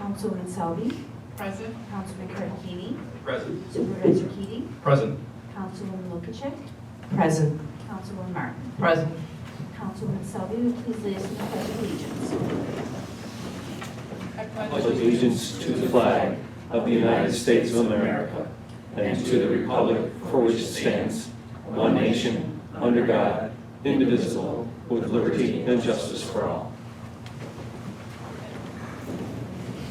Councilwoman Selby, Present. Councilman Karakini, Present. Supervisor Keating, Present. Councilwoman Lukacek, Present. Councilwoman Martin. Present. Councilwoman Selby, will you please lead us in the pledge of allegiance? I pledge allegiance to the flag of the United States of America and to the republic for which it stands, one nation, under God, indivisible, with liberty and justice for all.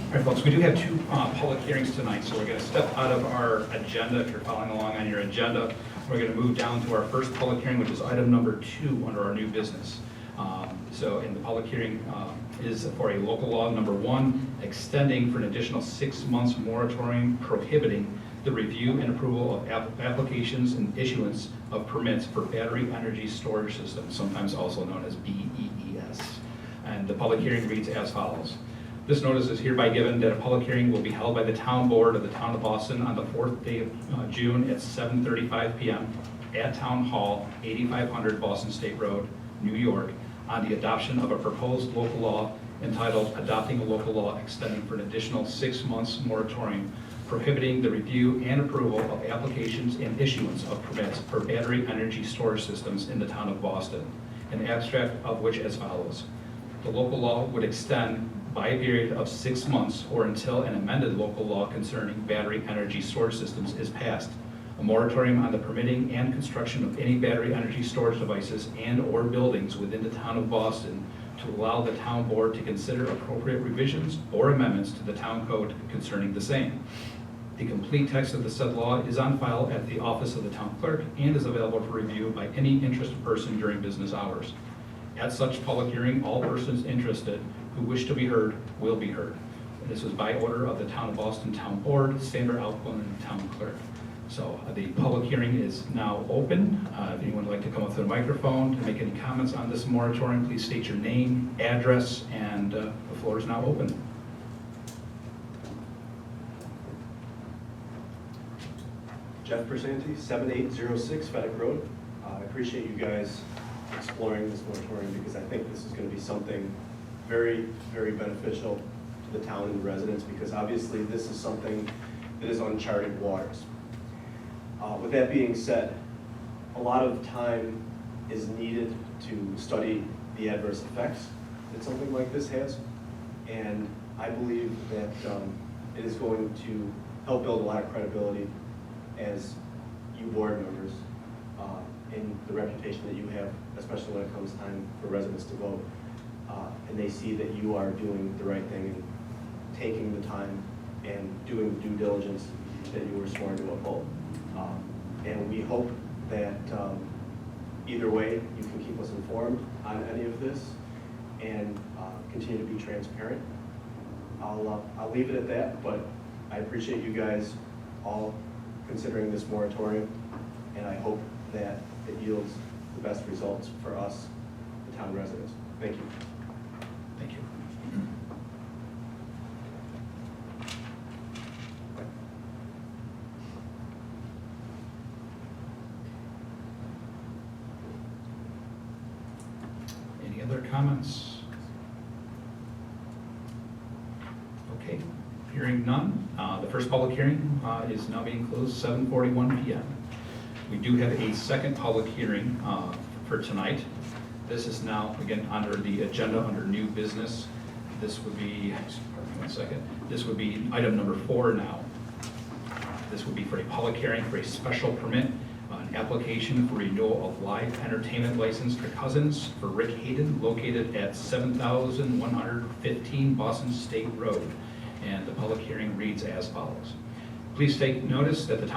All right, folks, we do have two public hearings tonight, so we're going to step out of our agenda. If you're following along on your agenda, we're going to move down to our first public hearing, which is item number 2 under our new business. In the public hearing is for a local law number 1, extending for an additional 6 months moratorium prohibiting the review and approval of applications and issuance of permits for battery energy storage systems, sometimes also known as BEES. And the public hearing reads as follows. This notice is hereby given that a public hearing will be held by the Town Board of the Town of Boston on the 4th day of June at 7:35 p.m. at Town Hall, 8500 Boston State Road, New York, on the adoption of a proposed local law entitled Adopting a Local Law Extending for an Additional 6 Months Moratorium Prohibiting the Review and Approval of Applications and Issuance of Permits for Battery Energy Storage Systems in the Town of Boston, an abstract of which as follows. The local law would extend by a period of 6 months or until an amended local law concerning battery energy storage systems is passed. A moratorium on the permitting and construction of any battery energy storage devices and/or buildings within the Town of Boston to allow the Town Board to consider appropriate revisions or amendments to the Town Code concerning the same. The complete text of the said law is on file at the Office of the Town Clerk and is available for review by any interested person during business hours. At such public hearing, all persons interested who wish to be heard will be heard. This was by order of the Town of Boston Town Board, Sandra Alquin, and Town Clerk. So the public hearing is now open. If anyone would like to come up to the microphone to make any comments on this moratorium, please state your name, address, and the floor is now open. Jeff Persanti, 7806 Fedek Road. I appreciate you guys exploring this moratorium because I think this is going to be something very, very beneficial to the town and the residents because obviously this is something that is uncharted waters. With that being said, a lot of time is needed to study the adverse effects that something like this has, and I believe that it is going to help build a lot of credibility as you board members in the reputation that you have, especially when it comes time for residents to vote, and they see that you are doing the right thing and taking the time and doing the due diligence that you were sworn to uphold. And we hope that either way you can keep us informed on any of this and continue to be transparent. I'll leave it at that, but I appreciate you guys all considering this moratorium, and I hope that it yields the best results for us, the town residents. Thank you. Thank you. Any other comments? Okay, hearing none. The first public hearing is now being closed, 7:41 p.m. We do have a second public hearing for tonight. This is now, again, under the agenda under new business. This would be, pardon me 1 second, this would be item number 4 now. This would be for a public hearing for a special permit, an application for renewal of live entertainment license for Cousins for Rick Hayden, located at 7115 Boston State Road. And the public hearing reads as follows. Please take notice that the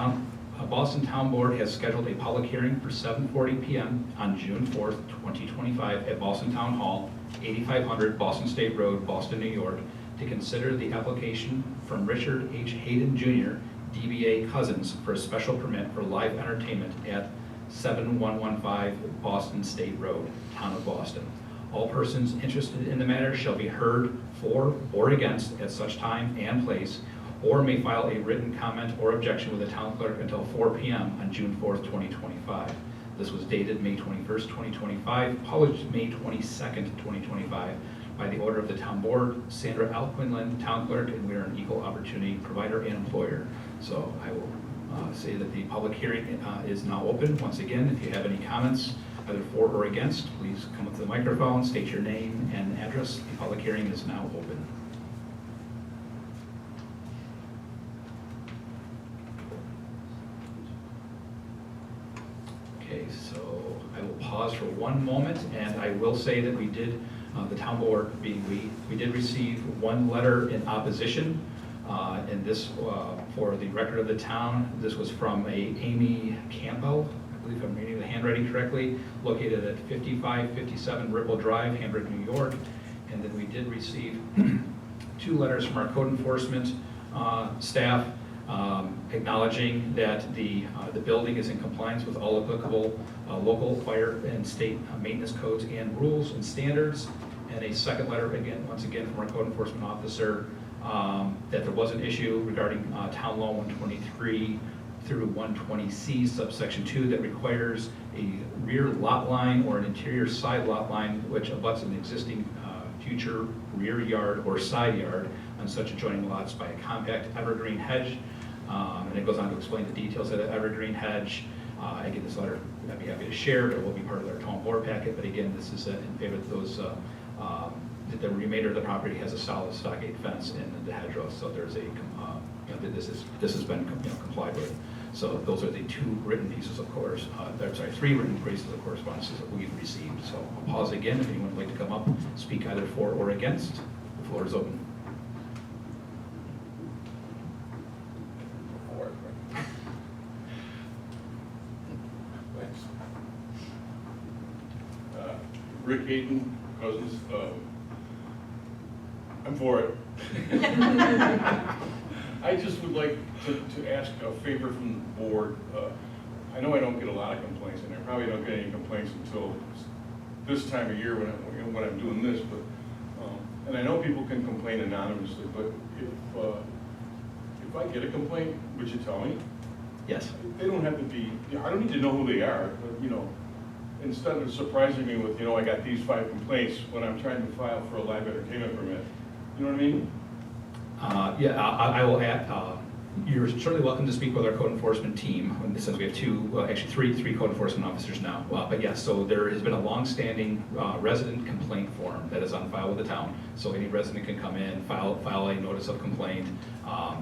Boston Town Board has scheduled a public hearing for 7:40 p.m. on June 4th, 2025 at Boston Town Hall, 8500 Boston State Road, Boston, New York, to consider the application from Richard H. Hayden Jr., DBA Cousins, for a special permit for live entertainment at 7115 Boston State Road, Town of Boston. All persons interested in the matter shall be heard for or against at such time and place, or may file a written comment or objection with the town clerk until 4 p.m. on June 4th, 2025. This was dated May 21st, 2025, published May 22nd, 2025, by the order of the town board, Sandra L. Quinlan, town clerk, and we are an equal opportunity provider and employer. So I will say that the public hearing is now open. Once again, if you have any comments, either for or against, please come up to the microphone, state your name and address. The public hearing is now open. Okay, so I will pause for one moment, and I will say that we did, the town board being we did receive one letter in opposition, and this, for the record of the town, this was from Amy Campbell, I believe I'm reading the handwriting correctly, located at 5557 Ripple Drive, Hamburg, New York. And then we did receive 2 letters from our code enforcement staff acknowledging that the building is in compliance with all applicable local, fire, and state maintenance codes and rules and standards. And a second letter, again, once again, from our code enforcement officer, that there was an issue regarding Town Law 123 through 120C subsection 2 that requires a rear lot line or an interior side lot line which abuts an existing future rear yard or side yard on such adjoining lots by a compact evergreen hedge. And it goes on to explain the details of the evergreen hedge. Again, this letter I'd be happy to share, but it will be part of our town board packet. But again, this is in favor of those, the remainder of the property has a solid stockade fence in the hedgerow, so there's a, this has been complied with. So those are the 2 written pieces of course, 3 written pieces of correspondence that we've received. So I'll pause again if anyone would like to come up, speak either for or against. The floor is open. Thanks. Rick Hayden, Cousins. I'm for it. I just would like to ask a favor from the board. I know I don't get a lot of complaints, and I probably don't get any complaints until this time of year when I'm doing this. But and I know people can complain anonymously, but if I get a complaint, would you tell me? Yes. They don't have to be. I don't need to know who they are. But, instead of surprising me with I got these 5 complaints when I'm trying to file for a live entertainment permit. You know what I mean? Yeah, I will add, you're certainly welcome to speak with our code enforcement team, since we have 2, well, actually three code enforcement officers now. But yes, so there has been a long-standing resident complaint form that is on file with the town. So any resident can come in, file a notice of complaint.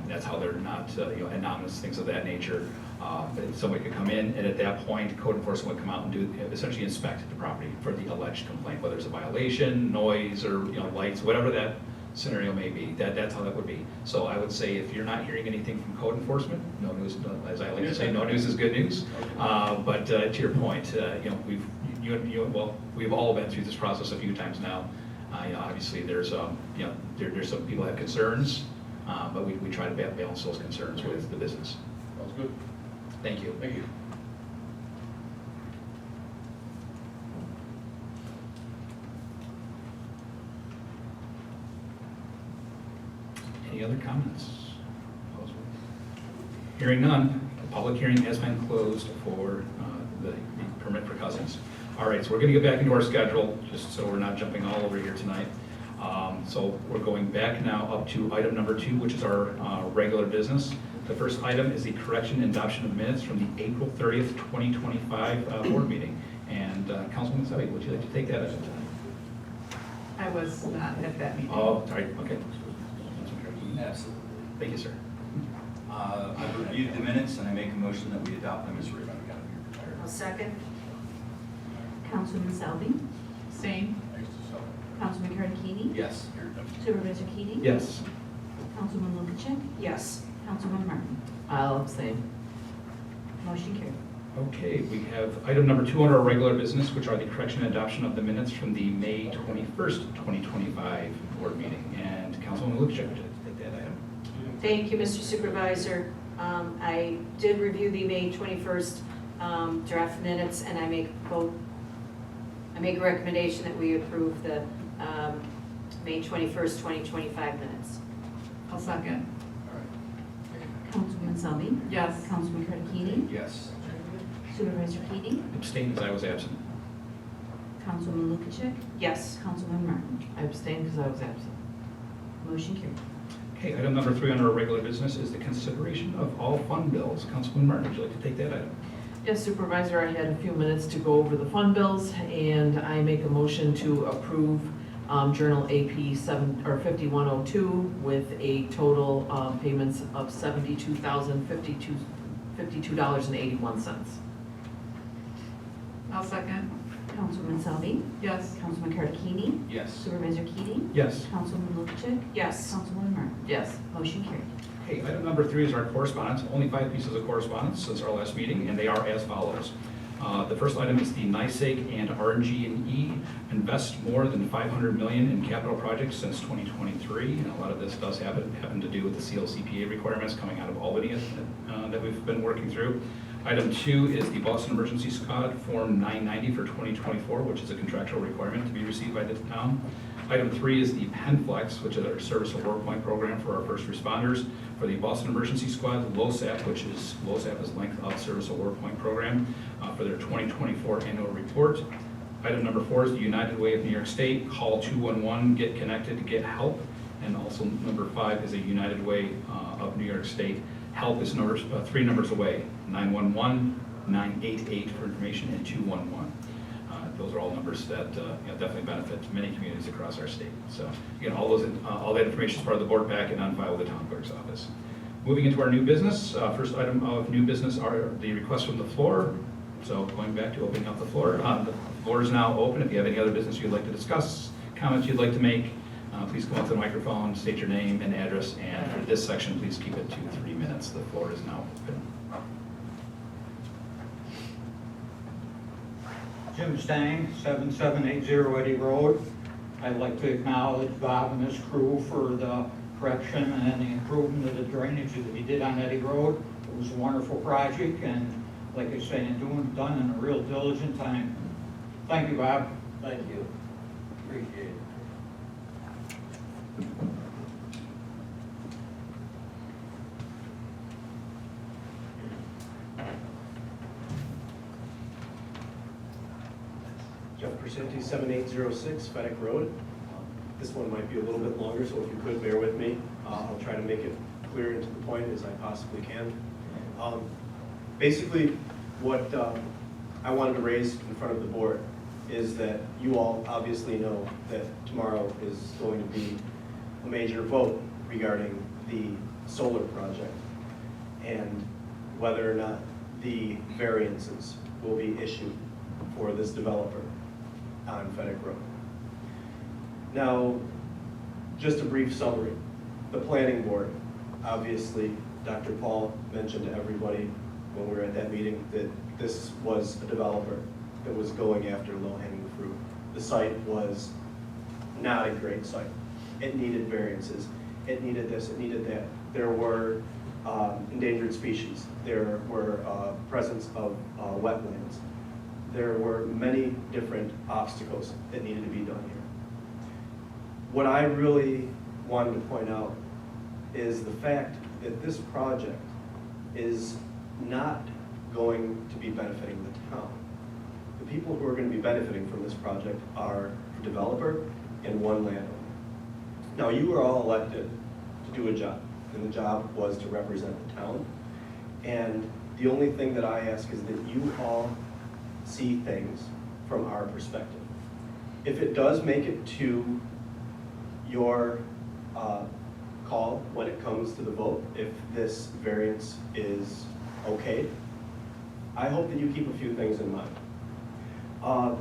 That's how they're not, anonymous, things of that nature. But somebody could come in, and at that point, code enforcement would come out and essentially inspect the property for the alleged complaint, whether it's a violation, noise, or lights, whatever that scenario may be. That's how that would be. So I would say if you're not hearing anything from code enforcement, no news, as I like to say, no news is good news. But to your point, we've all been through this process a few times now. Obviously there's there's some people that have concerns, but we try to balance those concerns with the business. Sounds good. Thank you. Thank you. Any other comments? Hearing none, the public hearing has been closed for the permit for Cousins. All right, so we're going to get back into our schedule, just so we're not jumping all over here tonight. So we're going back now up to item number 2, which is our regular business. The first item is the correction and adoption of minutes from the April 30th, 2025 board meeting. And Councilwoman Selby, would you like to take that? I was not at that meeting. Oh, sorry, okay. Absolutely. Thank you, sir. I've reviewed the minutes and I make a motion that we adopt them as written. I'll second. Councilman Selby, Same. Councilman Kardikini, Yes. Supervisor Keating. Yes. Councilman Lukacek, Yes. Councilman Martin. I'll abstain. Motion carried. Okay, we have item number 2 on our regular business, which are the correction and adoption of the minutes from the May 21st, 2025 board meeting. And Councilwoman Lukacek, would you like to take that item? Thank you, Mr. Supervisor. I did review the May 21st draft minutes, and I make a recommendation that we approve the May 21st, 2025 minutes. I'll second. Councilwoman Selby, Yes. Councilman Kardikini, Yes. Supervisor Keating, Abstain as I was absent. Councilwoman Lukacek? Yes. Councilman Martin? I abstained because I was absent. Motion carried. Okay, item number 3 on our regular business is the consideration of all fund bills. Councilman Martin, would you like to take that item? Yes, Supervisor, I had a few minutes to go over the fund bills, and I make a motion to approve Journal AP 5102 with a total payments of $72,052.81. I'll second. Councilwoman Selby? Yes. Councilman Cardicchini? Yes. Supervisor Keating? Yes. Councilwoman Lukacek? Yes. Councilwoman Martin? Yes. Motion carried. Okay, item number 3 is our correspondence. Only 5 pieces of correspondence since our last meeting, and they are as follows. The first item is the NYSEG and RNG&E invest more than $500 million in capital projects since 2023, and a lot of this does happen to do with the CLCPA requirements coming out of Albany that we've been working through. Item 2 is the Boston Emergency Squad Form 990 for 2024, which is a contractual requirement to be received by the town. Item 3 is the PenFlex, which is our Service at Work Point program for our first responders. For the Boston Emergency Squad, LOSAP, which is LOSAP is Length of Service at Work Point program for their 2024 annual report. Item number 4 is the United Way of New York State, call 211, get connected to get help. And also number 5 is a United Way of New York State. Help is 3 numbers away, 911-988 for information, and 211. Those are all numbers that definitely benefit many communities across our state. So again, all that information is part of the board packet on file with the town clerk's office. Moving into our new business, first item of new business are the requests from the floor. So going back to opening up the floor is now open. If you have any other business you'd like to discuss, comments you'd like to make, please come up to the microphone, state your name and address, and for this section, please keep it to 3 minutes. The floor is now open. Jim Stang, 7780 Eddy Road. I'd like to acknowledge Bob and his crew for the correction and the improvement of the drainage that he did on Eddy Road. It was a wonderful project, and like I say, done in a real diligent time. Thank you, Bob. Thank you. Appreciate it. Jeff Percenti, 7806 Fedek Road. This one might be a little bit longer, so if you could bear with me, I'll try to make it clear and to the point as I possibly can. Basically, what I wanted to raise in front of the board is that you all obviously know that tomorrow is going to be a major vote regarding the solar project and whether or not the variances will be issued for this developer on Fedek Road. Now, just a brief summary. The planning board, obviously, Dr. Paul mentioned to everybody when we were at that meeting that this was a developer that was going after low-hanging fruit. The site was not a great site. It needed variances. It needed this, it needed that. There were endangered species. There were presence of wetlands. There were many different obstacles that needed to be done here. What I really wanted to point out is the fact that this project is not going to be benefiting the town. The people who are going to be benefiting from this project are the developer and one landowner. Now, you were all elected to do a job, and the job was to represent the town. And the only thing that I ask is that you all see things from our perspective. If it does make it to your call when it comes to the vote, if this variance is okay, I hope that you keep a few things in mind. A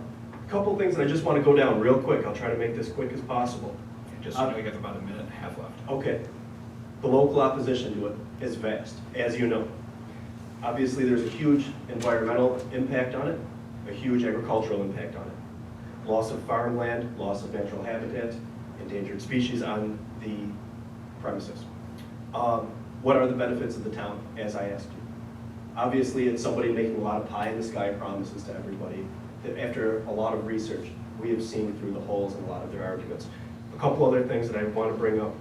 couple things that I just want to go down real quick. I'll try to make this quick as possible. Just so you know, we got about a minute and a half left. Okay. The local opposition to it is vast, as you know. Obviously, there's a huge environmental impact on it, a huge agricultural impact on it. Loss of farmland, loss of natural habitat, endangered species on the premises. What are the benefits of the town, as I asked you? Obviously, it's somebody making a lot of pie-in-the-sky promises to everybody that after a lot of research, we have seen through the holes in a lot of their arguments. A couple other things that I want to bring up.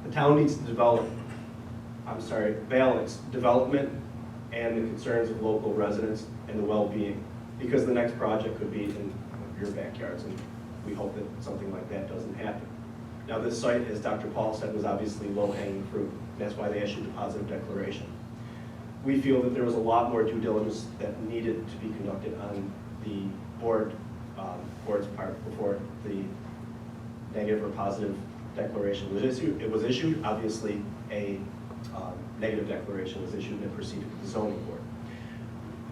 The town needs to balance development and the concerns of local residents and the well-being, because the next project could be in your backyards, and we hope that something like that doesn't happen. Now, this site, as Dr. Paul said, was obviously low-hanging fruit. That's why they issued a positive declaration. We feel that there was a lot more due diligence that needed to be conducted on the board's part before the negative or positive declaration was issued. It was issued, obviously, a negative declaration was issued and it proceeded to the zoning board.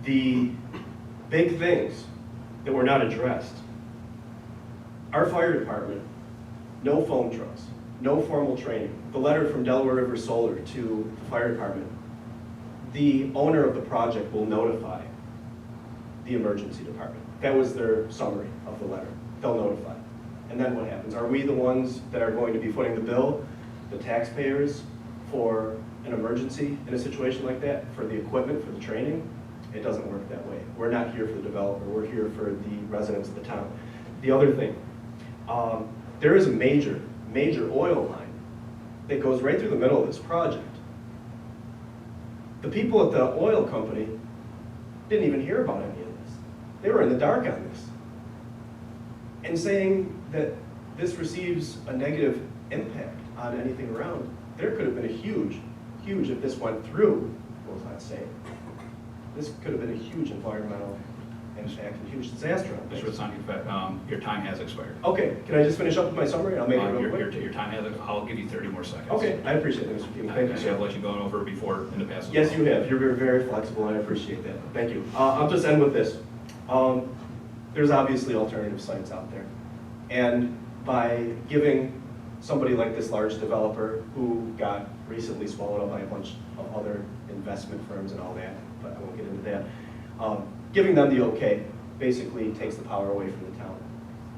The big things that were not addressed, our fire department, no foam trucks, no formal training. The letter from Delaware River Solar to the fire department, the owner of the project will notify the emergency department. That was their summary of the letter. They'll notify. And then what happens? Are we the ones that are going to be footing the bill, the taxpayers, for an emergency in a situation like that, for the equipment, for the training? It doesn't work that way. We're not here for the developer. We're here for the residents of the town. The other thing, there is a major oil line that goes right through the middle of this project. The people at the oil company didn't even hear about any of this. They were in the dark on this. And saying that this receives a negative impact on anything around, there could have been a huge, if this went through, well, let's not say, this could have been a huge environmental impact, a huge disaster on Mr. this. Wasanki, your time has expired. Okay, can I just finish up with my summary? I'll make it real Your quick. time has, I'll give you 30 more seconds. Okay, I appreciate it, Mr. Keegan. Thank you, I've sir. let you go over before in the past. as Yes, well. you have. You're very flexible, and I appreciate that. Thank you. I'll just end with this. There's obviously alternative sites out there. And by giving somebody like this large developer who got recently swallowed up by a bunch of other investment firms and all that, but I won't get into that, giving them the okay basically takes the power away from the town.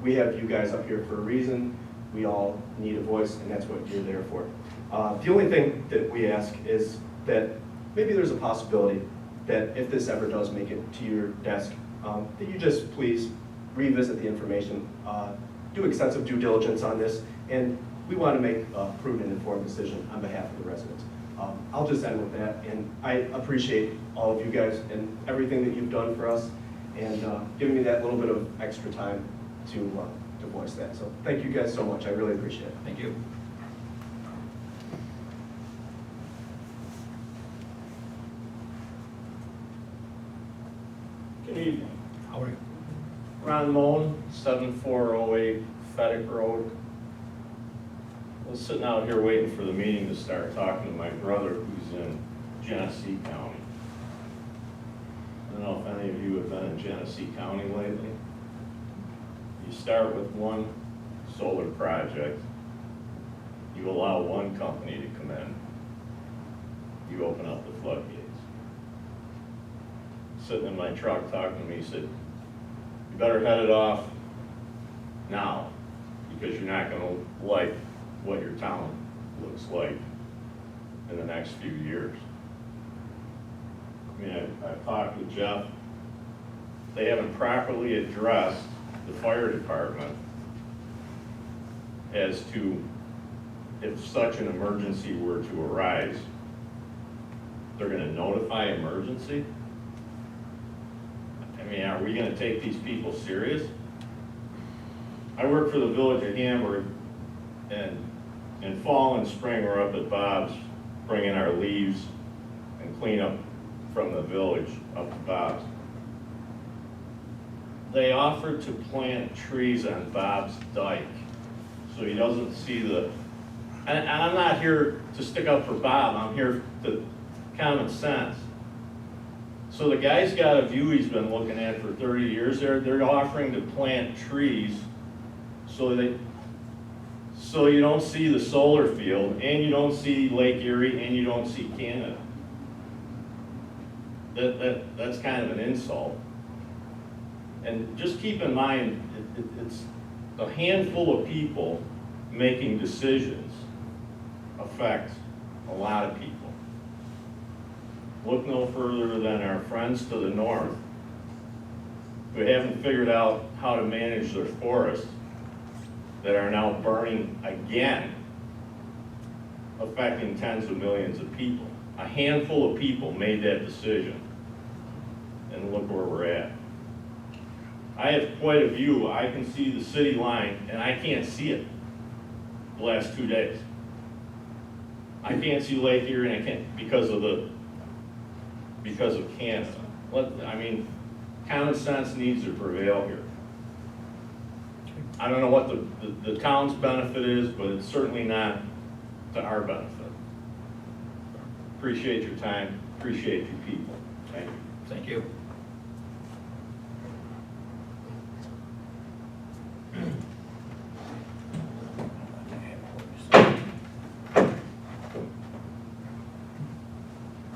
We have you guys up here for a reason. We all need a voice, and that's what you're there for. The only thing that we ask is that maybe there's a possibility that if this ever does make it to your desk, that you just please revisit the information, do extensive due diligence on this, and we want to make a prudent and informed decision on behalf of the residents. I'll just end with that, and I appreciate all of you guys and everything that you've done for us, and giving me that little bit of extra time to voice that. So thank you guys so much. I really appreciate it. Thank you. Good evening. How are you? Ron Moan, 7408 Fedek Road. I was sitting out here waiting for the meeting to start, talking to my brother who's in Genesee County. I don't know if any of you have been in Genesee County lately. You start with one solar project. You allow one company to come in. You open up the floodgates. Sitting in my truck talking to me, he said, you better head it off now, because you're not going to like what your town looks like in the next few years. I mean, I've talked with Jeff. They haven't properly addressed the fire department as to if such an emergency were to arise, they're going to notify emergency? I mean, are we going to take these people serious? I work for the village of Hamburg, and in fall and spring we're up at Bob's bringing our leaves and cleanup from the village up to Bob's. They offered to plant trees on Bob's dike so he doesn't see the, and I'm not here to stick up for Bob, I'm here to common sense. So the guy's got a view he's been looking at for 30 years. They're offering to plant trees so you don't see the solar field, and you don't see Lake Erie, and you don't see Canada. That's kind of an insult. And just keep in mind, it's a handful of people making decisions affect a lot of people. Look no further than our friends to the north who haven't figured out how to manage their forests that are now burning again, affecting tens of millions of people. A handful of people made that decision, and look where we're at. I have quite a view. I can see the city line, and I can't see it the last 2 days. I can't see Lake Erie, and I can't, because of Canada. I mean, common sense needs to prevail here. I don't know what the town's benefit is, but it's certainly not to our benefit. Appreciate your time, appreciate you people. Thank you. Thank you.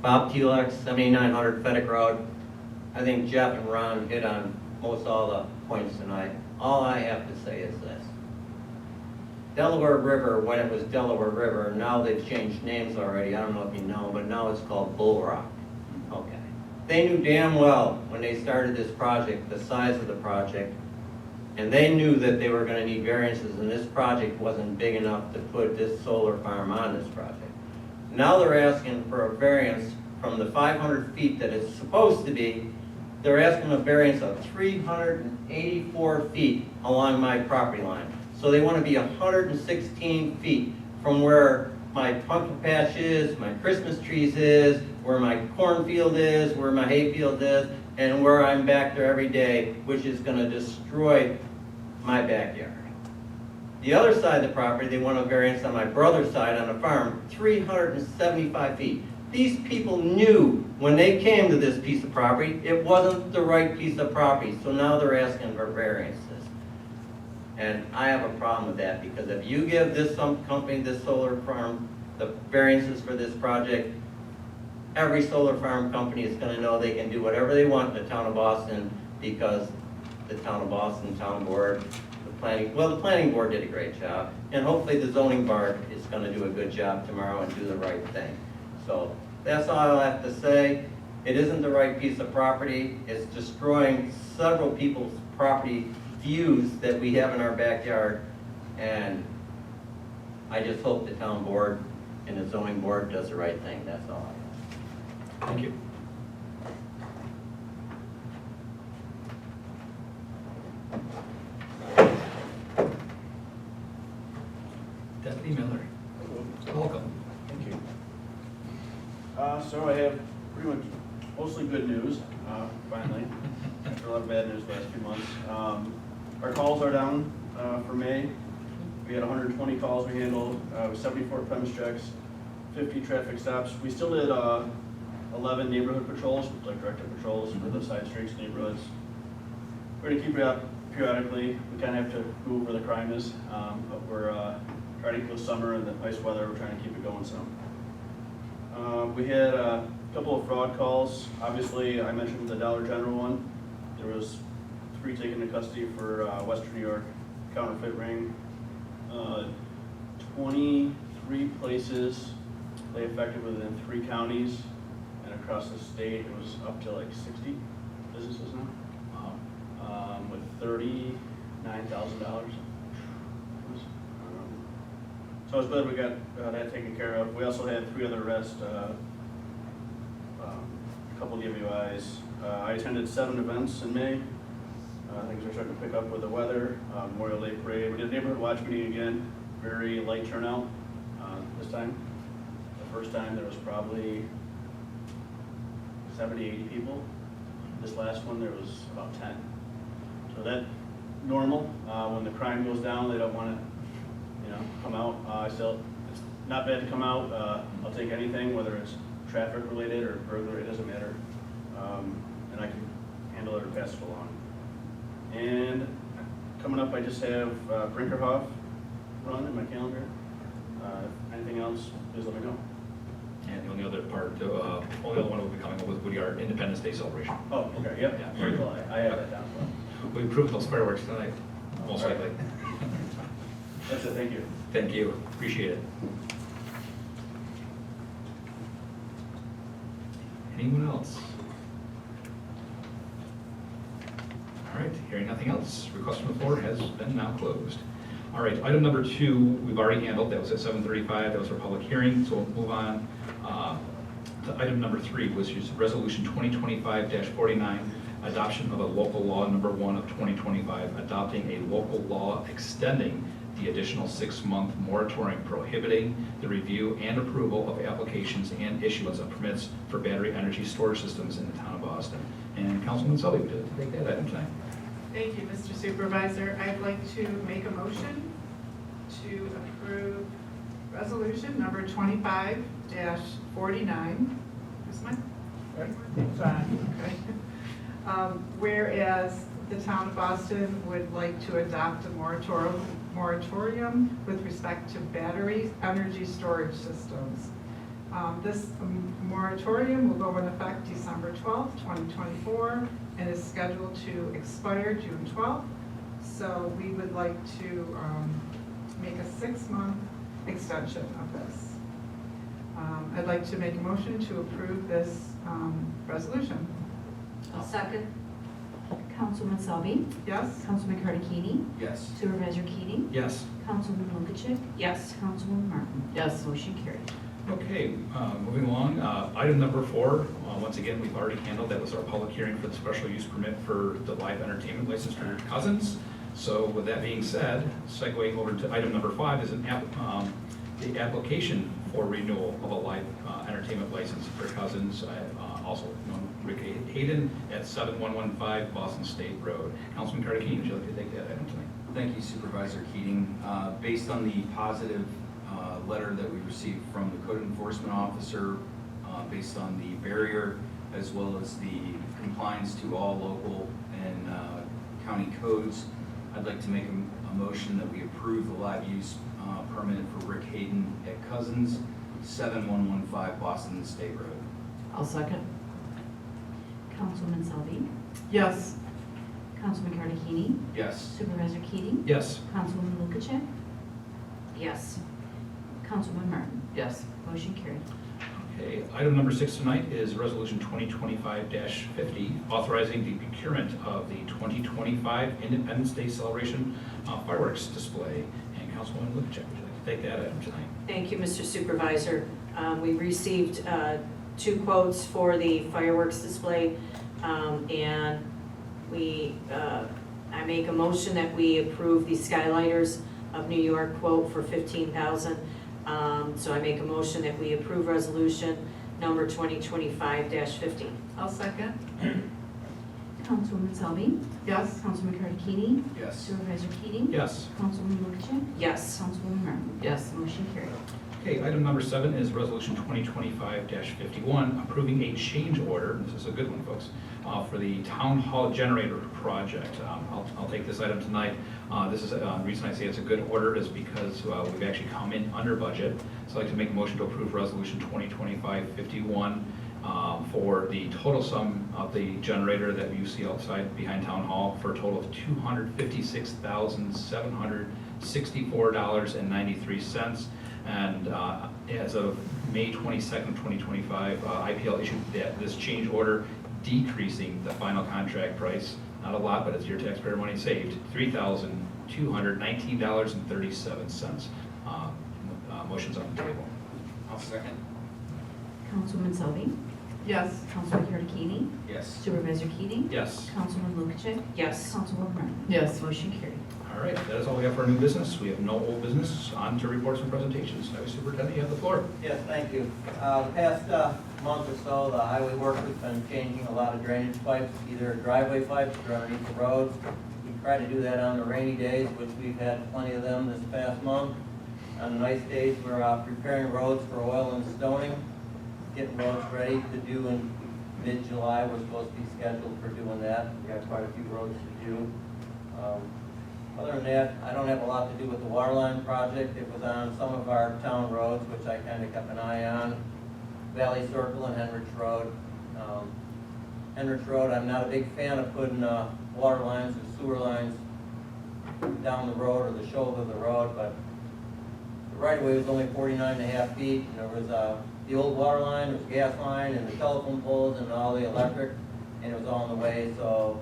Bob Telex, 7900 Fedek Road. I think Jeff and Ron hit on most all the points tonight. All I have to say is this. Delaware River, when it was Delaware River, now they've changed names already, I don't know if you know, but now it's called Bull Rock. Okay. They knew damn well when they started this project, the size of the project, and they knew that they were gonna need variances, and this project wasn't big enough to put this solar farm on this project. Now they're asking for a variance from the 500 feet that it's supposed to be. They're asking a variance of 384 feet along my property line. So they want to be 116 feet from where my pumpkin patch is, my Christmas trees is, where my cornfield is, where my hayfield is, and where I'm back there every day, which is going to destroy my backyard. The other side of the property, they want a variance on my brother's side on the farm, 375 feet. These people knew when they came to this piece of property, it wasn't the right piece of property, so now they're asking for variances. And I have a problem with that, because if you give this some company, this solar farm, the variances for this project, every solar farm company is gonna know they can do whatever they want in the town of Boston, because the town of Boston, town board, the planning board did a great job, and hopefully the zoning board is gonna do a good job tomorrow and do the right thing. So that's all I have to say. It isn't the right piece of property. It's destroying several people's property views that we have in our backyard, and I just hope the town board and the zoning board does the right thing. That's all I have. Thank you. Deputy Miller, welcome. Thank you. So I have pretty much mostly good news, finally, after a lot of bad news the last few months. Our calls are down for May. We had 120 calls we handled, 74 premise checks, 50 traffic stops. We still did 11 neighborhood patrols, like directed patrols for the side streets, neighborhoods. We're gonna keep it up periodically. We kind of have to move where the crime is, but we're trying to keep the summer and the nice weather, we're trying to keep it going some. We had a couple of fraud calls. Obviously, I mentioned the Dollar General one. There was 3 taken into custody for Western New York counterfeit ring. 23 places they affected within 3 counties, and across the state it was up to like 60 businesses now. With $39,000. So it's glad we got that taken care of. We also had 3 other arrests, a couple DWIs. I attended 7 events in May. Things are starting to pick up with the weather. Memorial Day Parade. We did a neighborhood watch meeting again. Very light turnout this time. The first time there was probably 70, 80 people. This last one there was about 10. So that normal. When the crime goes down, they don't want to, come out. It's not bad to come out. I'll take anything, whether it's traffic related or burglary, it doesn't matter. And I can handle it or pass it along. And coming up, I just have Brinkerhoff run in my calendar. Anything else, please let me know. And the only other part, only other one will be coming up with would be our Independence Day celebration. Oh, okay, yep. Yeah. Very cool. I have that down. We approved those fireworks tonight, most likely. That's it, thank you. Thank you, appreciate it. Anyone else? All right, hearing nothing else, request from the floor has been now closed. All right, item number 2, we've already handled, that was at 7:35, that was for public hearing, so we'll move on to item number 3, which is resolution 2025-49, adoption of a local law number 1 of 2025, adopting a local law extending the additional 6-month moratorium prohibiting the review and approval of applications and issuance of permits for battery energy storage systems in the town of Boston. And Councilman Sully, would you like to take that item tonight? Thank you, Mr. Supervisor. I'd like to make a motion to approve resolution number 25-49. Is my, it's on, okay. Whereas the town of Boston would like to adopt a moratorium with respect to battery energy storage systems. This moratorium will go in effect December 12th, 2024, and is scheduled to expire June 12th. So we would like to make a 6-month extension of this. I'd like to make a motion to approve this resolution. I'll second. Councilman Selby, Yes? Councilman Cardicchini, Yes. Supervisor Keating, Yes. Councilman Lukacek, Yes. Councilwoman Martin. Yes. Motion carried. Okay, moving along, item number 4, once again, we've already handled, that was our public hearing for the special use permit for the live entertainment license for your cousins. So with that being said, segueing over to item number 5 is the application for renewal of a live entertainment license for cousins, also known Rick Hayden at 7115 Boston State Road. Councilman Cardicchini, would you like to take that item tonight? Thank you, Supervisor Keating. Based on the positive letter that we received from the code enforcement officer, based on the barrier as well as the compliance to all local and county codes, I'd like to make a motion that we approve the live use permit for Rick Hayden at Cousins, 7115 Boston State Road. I'll second. Councilman Selby, Yes. Councilman Cardicchini, Yes. Supervisor Keating, Yes. Councilwoman Lukacek, Yes. Councilwoman Martin. Yes. Motion carried. Okay, item number 6 tonight is Resolution 2025-50, authorizing the procurement of the 2025 Independence Day Celebration fireworks display. And Councilwoman Lukacek, would you like to take that item tonight? Thank you, Mr. Supervisor. We received 2 quotes for the fireworks display, and I make a motion that we approve the Skylighters of New York quote for $15,000. So I make a motion that we approve resolution number 2025-50. I'll second. Councilwoman Selby, Yes? Councilman Cardicchini, Yes. Supervisor Keating, Yes. Councilwoman Lukacek, Yes. Councilwoman Martin. Yes. Motion carried. Okay, item number 7 is Resolution 2025-51, approving a change order, this is a good one, folks, for the Town Hall Generator Project. I'll take this item tonight. This is, the reason I say it's a good order is because we've actually come in under budget. So I'd like to make a motion to approve Resolution 2025-51 for the total sum of the generator that you see outside behind Town Hall for a total of $256,764.93. And as of May 22nd, 2025, IPL issued this change order decreasing the final contract price, not a lot, but it's your taxpayer money saved, $3,219.37. Motion's on the table. I'll second. Councilwoman Selby, Yes? Councilman Cardicchini, Yes. Supervisor Keating, Yes. Councilwoman Lukacek, Yes. Councilwoman Martin. Yes. Motion carried. All right, that is all we have for our new business. We have no old business. On to reports and presentations. Highway Superintendent, you have the floor. Yes, thank you. The past month or so, the highway work has been changing a lot of drainage pipes, either driveway pipes or underneath the roads. We try to do that on the rainy days, which we've had plenty of them this past month. On the nice days, we're preparing roads for oil and stoning, getting roads ready to do in mid-July. We're supposed to be scheduled for doing that. We've got quite a few roads to do. Other than that, I don't have a lot to do with the water line project. It was on some of our town roads, which I kind of kept an eye on. Valley Circle and Henrich Road. Henrich Road, I'm not a big fan of putting water lines or sewer lines down the road or the shoulder of the road, but the right-of-way was only 49.5 feet, and there was the old water line, there was gas line, and the telephone poles, and all the electric, and it was all in the way, so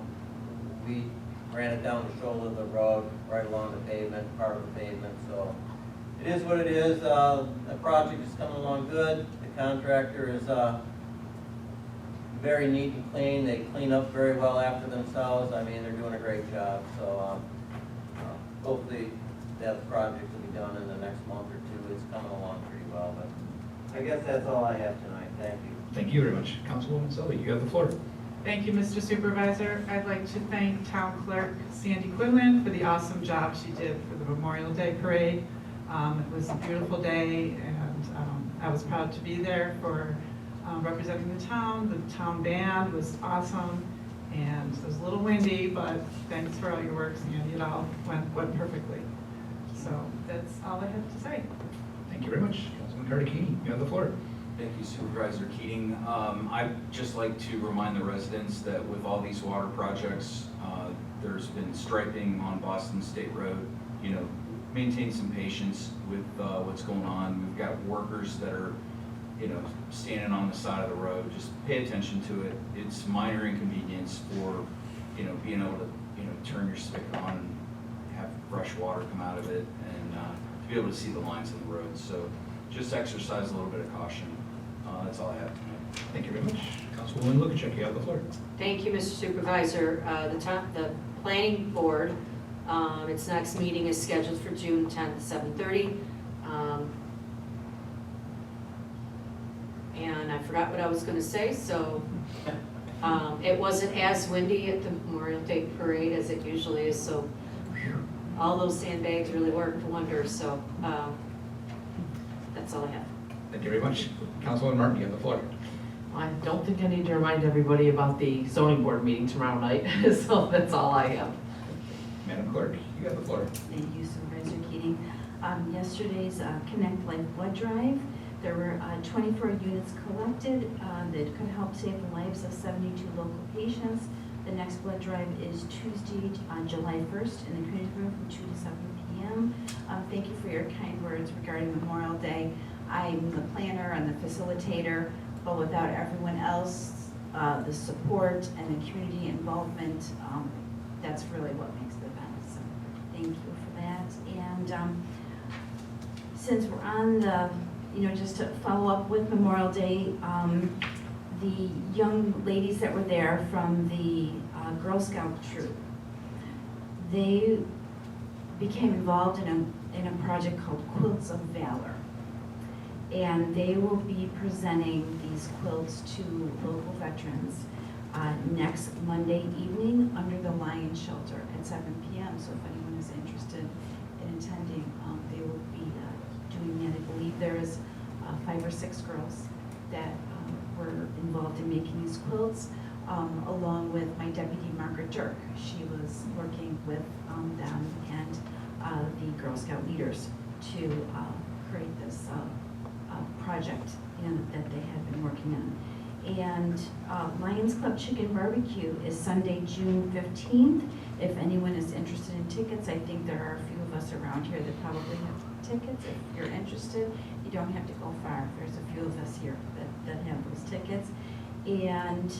we ran it down the shoulder of the road, right along the pavement, part of the pavement, so it is what it is. The project is coming along good. The contractor is very neat and clean. They clean up very well after themselves. I mean, they're doing a great job. So hopefully that project will be done in the next month or two. It's coming along pretty well, but I guess that's all I have tonight. Thank you. Thank you very much. Councilwoman Sully, you have the floor. Thank you, Mr. Supervisor. I'd like to thank Town Clerk Sandy Quinlan for the awesome job she did for the Memorial Day Parade. It was a beautiful day, and I was proud to be there for representing the town. The town band was awesome, and it was a little windy, but thanks for all your work, Sandy. It all went perfectly. So that's all I have to say. Thank you very much. Councilman Cardicini, you have the floor. Thank you Supervisor Keating. I'd just like to remind the residents that with all these water projects, there's been striping on Boston State Road. You know, maintain some patience with what's going on. We've got workers that are, you know, standing on the side of the road. Just pay attention to it. It's minor inconvenience for, you know, being able to, you know, turn your spigot on and have fresh water come out of it, and to be able to see the lines in the road. So just exercise a little bit of caution. That's all I have tonight. Thank you very much. Councilwoman Lukacek, you have the floor. Thank you, Mr. Supervisor. The planning board, its next meeting is scheduled for June 10th, 7:30. And I forgot what I was going to say, so it wasn't as windy at the Memorial Day Parade as it usually is, so all those sandbags really worked wonders, so that's all I have. Thank you very much. Councilwoman Martin, you have the floor. I don't think I need to remind everybody about the zoning board meeting tomorrow night, so that's all I have. Madam Clerk, you have the floor. Thank you, Supervisor Keating. Yesterday's Connect Life blood drive, there were 24 units collected that could help save the lives of 72 local patients. The next blood drive is Tuesday, July 1st in the community room from 2 to 7 p.m. Thank you for your kind words regarding Memorial Day. I'm the planner and the facilitator, but without everyone else, the support and the community involvement, that's really what makes the event. So thank you for that. And since we're on the, just to follow up with Memorial Day, the young ladies that were there from the Girl Scout troop, they became involved in a project called Quilts of Valor. And they will be presenting these quilts to local veterans next Monday evening under the Lion Shelter at 7 p.m. So if anyone is interested in attending, they will be doing that. I believe there is 5 or 6 girls that were involved in making these quilts, along with my deputy, Margaret Dirk. She was working with them and the Girl Scout leaders to create this project that they had been working on. And Lions Club Chicken Barbecue is Sunday, June 15th. If anyone is interested in tickets, I think there are a few of us around here that probably have tickets. If you're interested, you don't have to go far. There's a few of us here that have those tickets. And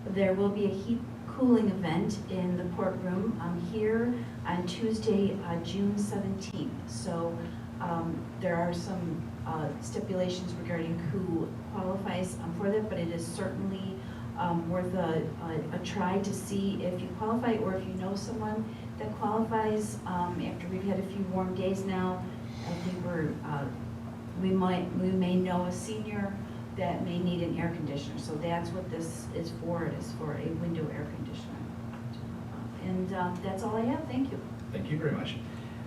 there will be a heat cooling event in the port room here on Tuesday, June 17th. So there are some stipulations regarding who qualifies for that, but it is certainly worth a try to see if you qualify, or if you know someone that qualifies. After we've had a few warm days now, I think we may know a senior that may need an air conditioner. So that's what this is for. It is for a window air conditioner. And that's all I have. Thank you. Thank you very much.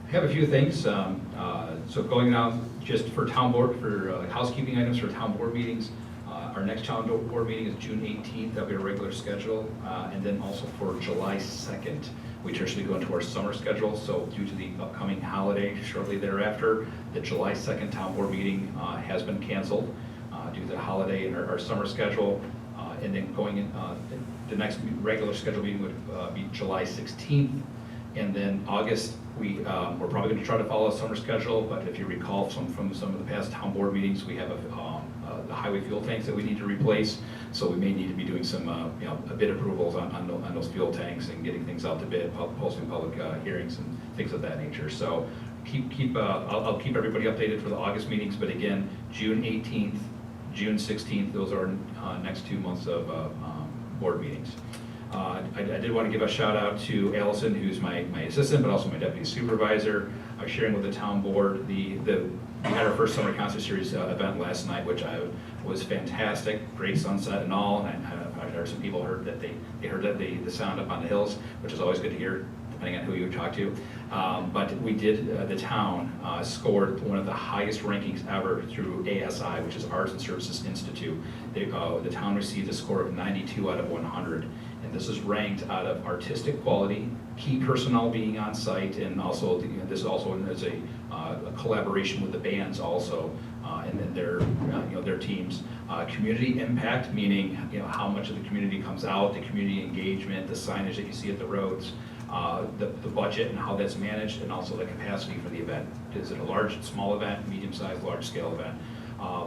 I have a few things. So going now, just for town board, for housekeeping items for town board meetings. Our next town board meeting is June 18th. That'll be a regular schedule. And then also for July 2nd, we traditionally go into our summer schedule. So due to the upcoming holiday shortly thereafter, the July 2nd town board meeting has been canceled due to the holiday in our summer schedule. And then going in, the next regular scheduled meeting would be July 16th. And then August, we're probably going to try to follow a summer schedule, but if you recall from some of the past town board meetings, we have the highway fuel tanks that we need to replace. So we may need to be doing some bid approvals on those fuel tanks and getting things out to bid, posting public hearings and things of that nature. So I'll keep everybody updated for the August meetings, but again, June 18th, June 16th. Those are next 2 months of board meetings. I did want to give a shout out to Allison, who's my assistant, but also my deputy supervisor, sharing with the town board. We had our first summer concert series event last night, which was fantastic, great sunset and all. And I heard some people heard that they heard that the sound up on the hills, which is always good to hear, depending on who you talk to. But we did, the town scored one of the highest rankings ever through ASI, which is Arts and Services Institute. The town received a score of 92 out of 100. And this is ranked out of artistic quality, key personnel being on site, and also this also is a collaboration with the bands also, and then their teams. Community impact, meaning how much of the community comes out, the community engagement, the signage that you see at the roads, the budget and how that's managed, and also the capacity for the event. Is it a large, small event, medium-sized, large-scale event?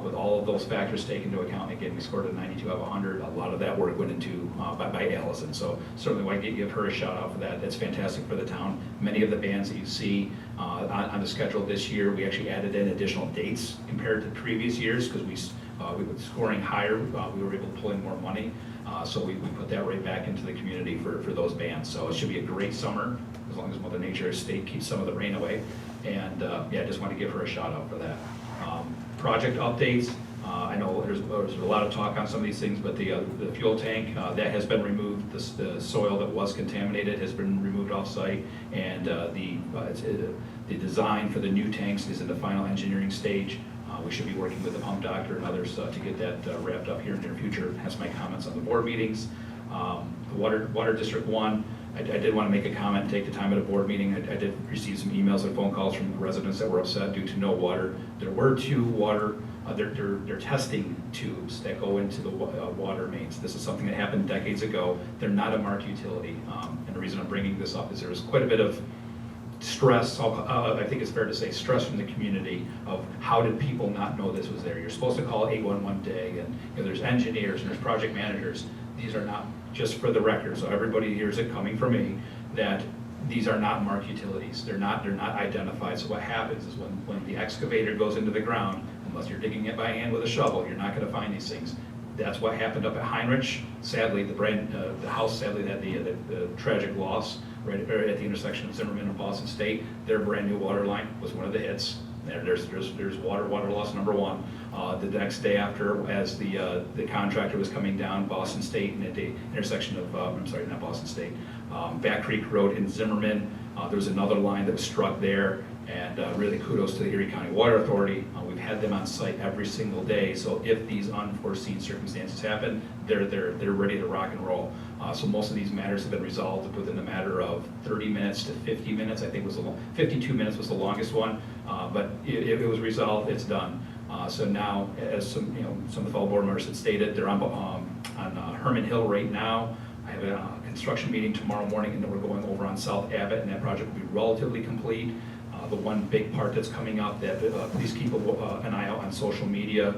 With all of those factors taken into account, again, we scored a 92 out of 100. A lot of that work went into by Allison, so certainly want to give her a shout out for that. That's fantastic for the town. Many of the bands that you see on the schedule this year, we actually added in additional dates compared to previous years because we were scoring higher. We were able to pull in more money, so we put that right back into the community for those bands. So it should be a great summer as long as Mother Nature keeps some of the rain away. And yeah, I just want to give her a shout out for that. Project updates. I know there's a lot of talk on some of these things, but the fuel tank that has been removed. The soil that was contaminated has been removed off site, and the design for the new tanks is in the final engineering stage. We should be working with the pump doctor and others to get that wrapped up here in the near future. Has my comments on the board meetings. The Water District 1. I did want to make a comment, take the time at a board meeting. I did receive some emails and phone calls from residents that were upset due to no water. There were 2 water, they're testing tubes that go into the water mains. This is something that happened decades ago. They're not a marked utility. And the reason I'm bringing this up is there's quite a bit of stress, I think it's fair to say, stress from the community of how did people not know this was there. You're supposed to call 811 day, and there's engineers and there's project managers. These are not, just for the record, so everybody hears it coming from me, that these are not marked utilities. They're not identified. So what happens is when the excavator goes into the ground, unless you're digging it by hand with a shovel, you're not going to find these things. That's what happened up at Heinrich. Sadly, the house sadly had the tragic loss right at the intersection of Zimmerman and Boston State. Their brand new water line was one of the hits. There's water loss number 1. The next day after, as the contractor was coming down Boston State and at the intersection of, I'm sorry, not Boston State, Back Creek Road in Zimmerman, there was another line that was struck there. And really kudos to the Erie County Water Authority. We've had them on site every single day, so if these unforeseen circumstances happen, they're ready to rock and roll. So most of these matters have been resolved within a matter of 30 minutes to 50 minutes. I think 52 minutes was the longest one, but it was resolved. It's done. So now, as some of the fellow board members had stated, they're on Herman Hill right now. I have a construction meeting tomorrow morning, and then we're going over on South Abbott, and that project will be relatively complete. The one big part that's coming up that please keep an eye out on social media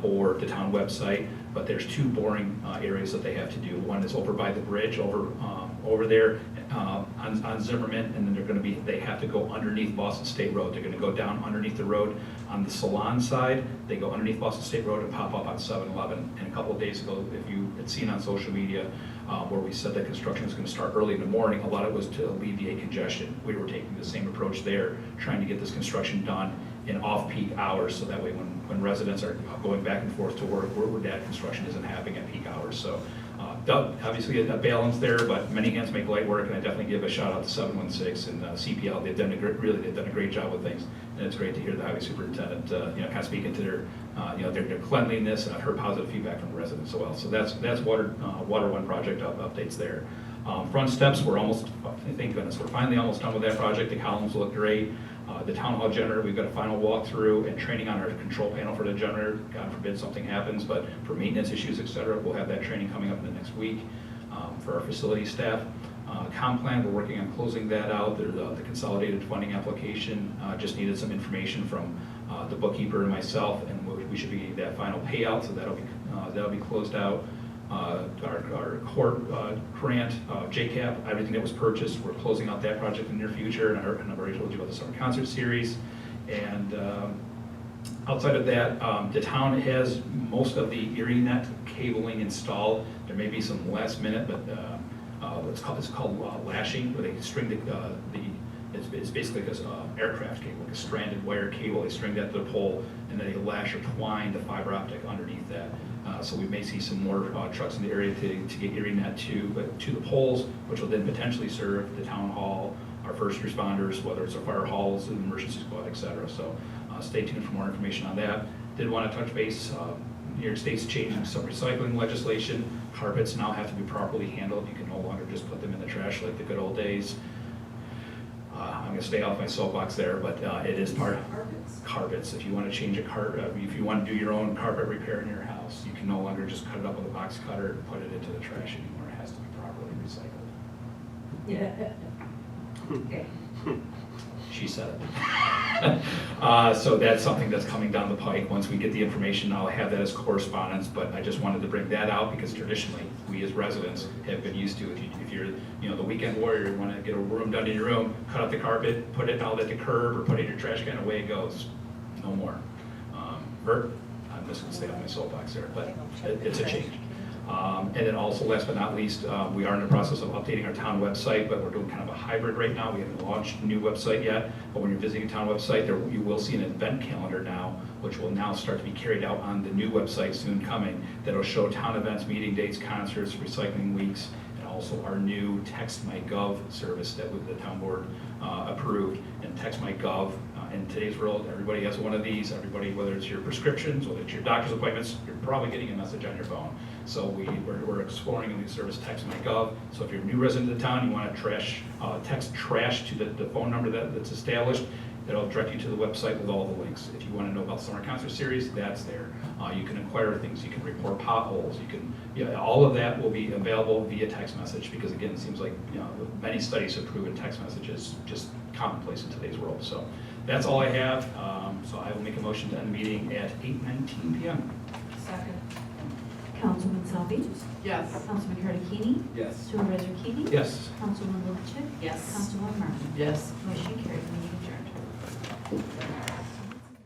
or the town website, but there's 2 boring areas that they have to do. One is over by the bridge over there on Zimmerman, and then they have to go underneath Boston State Road. They're going to go down underneath the road on the Salon side. They go underneath Boston State Road and pop up on 7-Eleven. And a couple of days ago, if you had seen on social media where we said that construction was going to start early in the morning, a lot of it was to alleviate congestion. We were taking the same approach there, trying to get this construction done in off-peak hours, so that way when residents are going back and forth to work, where that construction isn't happening at peak hours. So obviously a balance there, but many hands make light work, and I definitely give a shout out to 716 and CPL. They've done a great job with things, and it's great to hear the highway superintendent kind of speaking to their cleanliness, and I've heard positive feedback from the residents as well. So that's Water One project updates there. Front steps, we're almost, thank goodness, we're finally almost done with that project. The columns look great. The town hall generator, we've got a final walkthrough and training on our control panel for the generator. God forbid something happens, but for maintenance issues, et cetera, we'll have that training coming up in the next week for our facility staff. Comp plan, we're working on closing that out. The consolidated funding application just needed some information from the bookkeeper and myself, and we should be getting that final payout, so that'll be closed out. Our court grant, JCAP, everything that was purchased, we're closing out that project in the near future, and I've already told you about the summer concert series. And Outside of that, the town has most of the ErieNet cabling installed. There may be some last minute, but it's called lashing, where they string it's basically like an aircraft cable, like a stranded wire cable. They string that to the pole, and then they lash or twine the fiber optic underneath that. So we may see some more trucks in the area to get ErieNet to the poles, which will then potentially serve the town hall, our first responders, whether it's our fire halls, an emergency squad, et cetera. So stay tuned for more information on that. Did want to touch base, New York State's changing some recycling legislation. Carpets now have to be properly handled. You can no longer just put them in the trash like the good old days. I'm going to stay off my soapbox there, but it is part of carpets. If you want to change if you want to do your own carpet repair in your house, you can no longer just cut it up with a box cutter and put it into the trash anymore. It has to be properly recycled. Yeah. Okay. She said it. So that's something that's coming down the pike. Once we get the information, I'll have that as correspondence, but I just wanted to bring that out because traditionally, we as residents have been used to, if you're the weekend warrior, you want to get a room done in your room, cut up the carpet, put it out at the curb, or put it in your trash can, away it goes. No more. Bert, I'm just going to stay on my soapbox there, but it's a change. And then also, last but not least, we are in the process of updating our town website, but we're doing kind of a hybrid right now. We haven't launched a new website yet, but when you're visiting a town website, you will see an event calendar now, which will now start to be carried out on the new website soon coming, that'll show town events, meeting dates, concerts, recycling weeks, and also our new Text My Gov service that the town board approved. And Text My Gov, in today's world, everybody has one of these. Everybody, whether it's your prescriptions, whether it's your doctor's appointments, you're probably getting a message on your phone. So we're exploring a new service, Text My Gov. So if you're a new resident of the town, you want to text trash to the phone number that's established, it'll direct you to the website with all the links. If you want to know about summer concert series, that's there. You can inquire things, you can report potholes, all of that will be available via text message, because again, it seems like many studies have proven text messages just commonplace in today's world. So that's all I have. So I will make a motion to end the meeting at 8:19 p.m. Second. Councilman Selby? Yes. Councilman Curtis? Yes. Supervisor Keating? Yes. Councilwoman Lubachek? Yes. Councilwoman Martin? Yes. Motion carried, meeting adjourned.